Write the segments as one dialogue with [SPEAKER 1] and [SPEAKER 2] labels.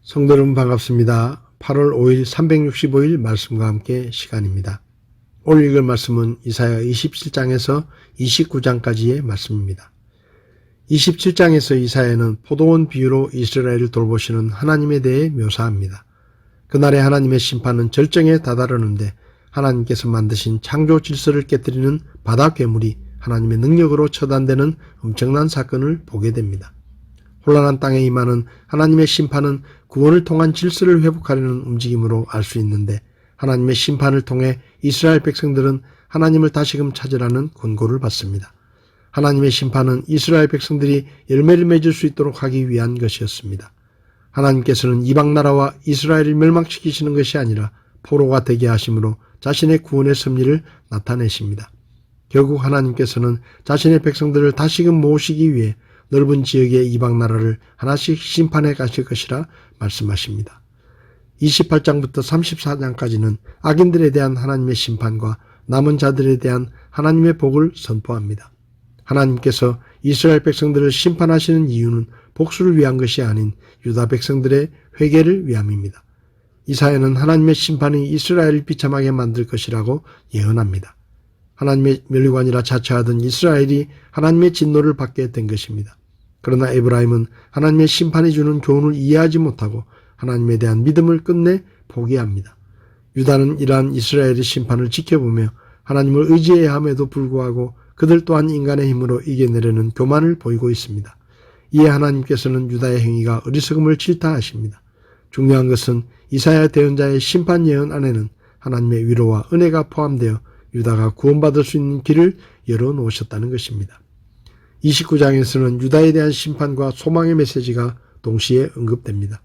[SPEAKER 1] 성도 여러분 반갑습니다. 8월 5일 365일 말씀과 함께 시간입니다. 오늘 읽을 말씀은 이사야 27장에서 29장까지의 말씀입니다. 27장에서 이사야는 포도원 비유로 이스라엘을 돌보시는 하나님에 대해 묘사합니다. 그날의 하나님의 심판은 절정에 다다르는데 하나님께서 만드신 창조 질서를 깨뜨리는 바다 괴물이 하나님의 능력으로 처단되는 엄청난 사건을 보게 됩니다. 혼란한 땅에 임하는 하나님의 심판은 구원을 통한 질서를 회복하려는 움직임으로 알 수 있는데 하나님의 심판을 통해 이스라엘 백성들은 하나님을 다시금 찾으라는 권고를 받습니다. 하나님의 심판은 이스라엘 백성들이 열매를 맺을 수 있도록 하기 위한 것이었습니다. 하나님께서는 이방 나라와 이스라엘을 멸망시키시는 것이 아니라 포로가 되게 하심으로 자신의 구원의 섭리를 나타내십니다. 결국 하나님께서는 자신의 백성들을 다시금 모으시기 위해 넓은 지역의 이방 나라를 하나씩 심판해 가실 것이라 말씀하십니다. 28장부터 34장까지는 악인들에 대한 하나님의 심판과 남은 자들에 대한 하나님의 복을 선포합니다. 하나님께서 이스라엘 백성들을 심판하시는 이유는 복수를 위한 것이 아닌 유다 백성들의 회개를 위함입니다. 이사야는 하나님의 심판이 이스라엘을 비참하게 만들 것이라고 예언합니다. 하나님의 멸류관이라 자처하던 이스라엘이 하나님의 진노를 받게 된 것입니다. 그러나 에브라임은 하나님의 심판이 주는 교훈을 이해하지 못하고 하나님에 대한 믿음을 끝내 포기합니다. 유다는 이러한 이스라엘의 심판을 지켜보며 하나님을 의지해야 함에도 불구하고 그들 또한 인간의 힘으로 이겨내려는 교만을 보이고 있습니다. 이에 하나님께서는 유다의 행위가 어리석음을 질타하십니다. 중요한 것은 이사야 대언자의 심판 예언 안에는 하나님의 위로와 은혜가 포함되어 유다가 구원받을 수 있는 길을 열어놓으셨다는 것입니다. 29장에서는 유다에 대한 심판과 소망의 메시지가 동시에 언급됩니다.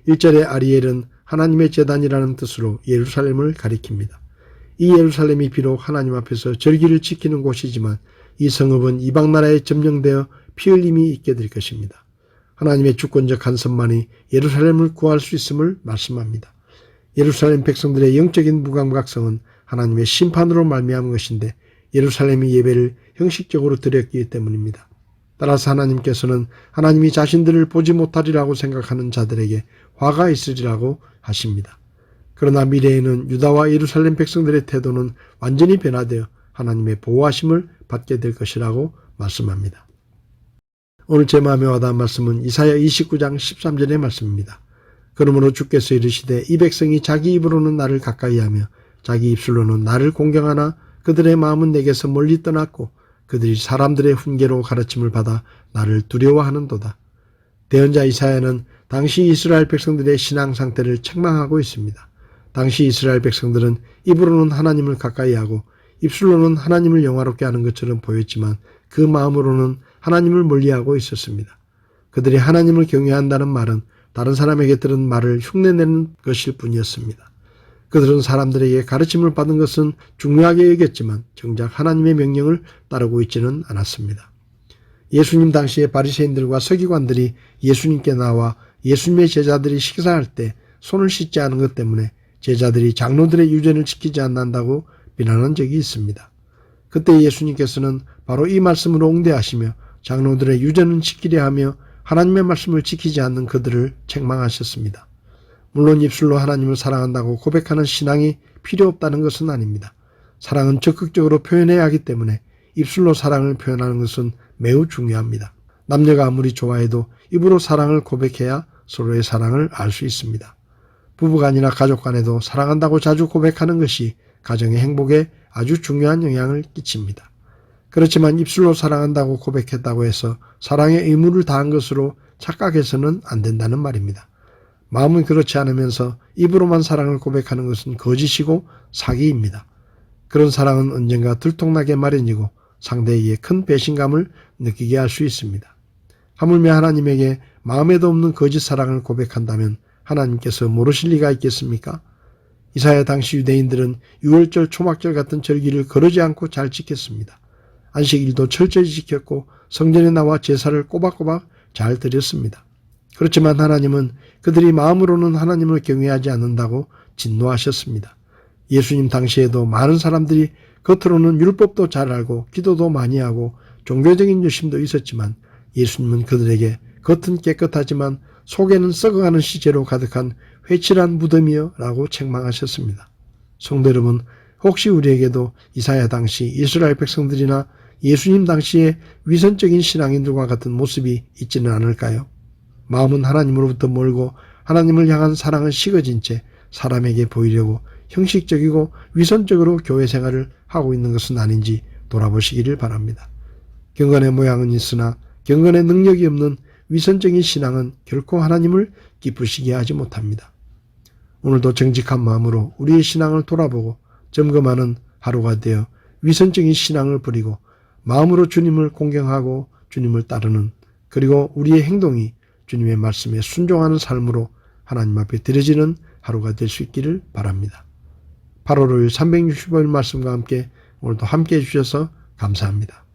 [SPEAKER 1] 1절의 아리엘은 하나님의 제단이라는 뜻으로 예루살렘을 가리킵니다. 이 예루살렘이 비록 하나님 앞에서 절기를 지키는 곳이지만 이 성읍은 이방 나라에 점령되어 피 흘림이 있게 될 것입니다. 하나님의 주권적 간섭만이 예루살렘을 구할 수 있음을 말씀합니다. 예루살렘 백성들의 영적인 무감각성은 하나님의 심판으로 말미암은 것인데 예루살렘이 예배를 형식적으로 드렸기 때문입니다. 따라서 하나님께서는 하나님이 자신들을 보지 못하리라고 생각하는 자들에게 화가 있으리라고 하십니다. 그러나 미래에는 유다와 예루살렘 백성들의 태도는 완전히 변화되어 하나님의 보호하심을 받게 될 것이라고 말씀합니다. 오늘 제 마음에 와닿은 말씀은 이사야 29장 13절의 말씀입니다. 그러므로 주께서 이르시되 이 백성이 자기 입으로는 나를 가까이하며 자기 입술로는 나를 공경하나 그들의 마음은 내게서 멀리 떠났고 그들이 사람들의 훈계로 가르침을 받아 나를 두려워하는도다. 대언자 이사야는 당시 이스라엘 백성들의 신앙 상태를 책망하고 있습니다. 당시 이스라엘 백성들은 입으로는 하나님을 가까이하고 입술로는 하나님을 영화롭게 하는 것처럼 보였지만 그 마음으로는 하나님을 멀리하고 있었습니다. 그들이 하나님을 경외한다는 말은 다른 사람에게 들은 말을 흉내내는 것일 뿐이었습니다. 그들은 사람들에게 가르침을 받은 것은 중요하게 여겼지만 정작 하나님의 명령을 따르고 있지는 않았습니다. 예수님 당시의 바리새인들과 서기관들이 예수님께 나와 예수님의 제자들이 식사할 때 손을 씻지 않은 것 때문에 제자들이 장로들의 유전을 지키지 않는다고 비난한 적이 있습니다. 그때 예수님께서는 바로 이 말씀으로 응대하시며 장로들의 유전은 지키려 하며 하나님의 말씀을 지키지 않는 그들을 책망하셨습니다. 물론 입술로 하나님을 사랑한다고 고백하는 신앙이 필요 없다는 것은 아닙니다. 사랑은 적극적으로 표현해야 하기 때문에 입술로 사랑을 표현하는 것은 매우 중요합니다. 남녀가 아무리 좋아해도 입으로 사랑을 고백해야 서로의 사랑을 알 수 있습니다. 부부간이나 가족 간에도 사랑한다고 자주 고백하는 것이 가정의 행복에 아주 중요한 영향을 끼칩니다. 그렇지만 입술로 사랑한다고 고백했다고 해서 사랑의 의무를 다한 것으로 착각해서는 안 된다는 말입니다. 마음은 그렇지 않으면서 입으로만 사랑을 고백하는 것은 거짓이고 사기입니다. 그런 사랑은 언젠가 들통나게 마련이고 상대에게 큰 배신감을 느끼게 할 수 있습니다. 하물며 하나님에게 마음에도 없는 거짓 사랑을 고백한다면 하나님께서 모르실 리가 있겠습니까? 이사야 당시 유대인들은 유월절, 초막절 같은 절기를 거르지 않고 잘 지켰습니다. 안식일도 철저히 지켰고 성전에 나와 제사를 꼬박꼬박 잘 드렸습니다. 그렇지만 하나님은 그들이 마음으로는 하나님을 경외하지 않는다고 진노하셨습니다. 예수님 당시에도 많은 사람들이 겉으로는 율법도 잘 알고 기도도 많이 하고 종교적인 열심도 있었지만 예수님은 그들에게 겉은 깨끗하지만 속에는 썩어가는 시체로 가득한 회칠한 무덤이여 라고 책망하셨습니다. 성도 여러분, 혹시 우리에게도 이사야 당시 이스라엘 백성들이나 예수님 당시의 위선적인 신앙인들과 같은 모습이 있지는 않을까요? 마음은 하나님으로부터 멀고 하나님을 향한 사랑은 식어진 채 사람에게 보이려고 형식적이고 위선적으로 교회 생활을 하고 있는 것은 아닌지 돌아보시기를 바랍니다. 경건의 모양은 있으나 경건의 능력이 없는 위선적인 신앙은 결코 하나님을 기쁘시게 하지 못합니다. 오늘도 정직한 마음으로 우리의 신앙을 돌아보고 점검하는 하루가 되어 위선적인 신앙을 버리고 마음으로 주님을 공경하고 주님을 따르는, 그리고 우리의 행동이 주님의 말씀에 순종하는 삶으로 하나님 앞에 드려지는 하루가 될 수 있기를 바랍니다. 8월 5일 365일 말씀과 함께 오늘도 함께 해주셔서 감사합니다.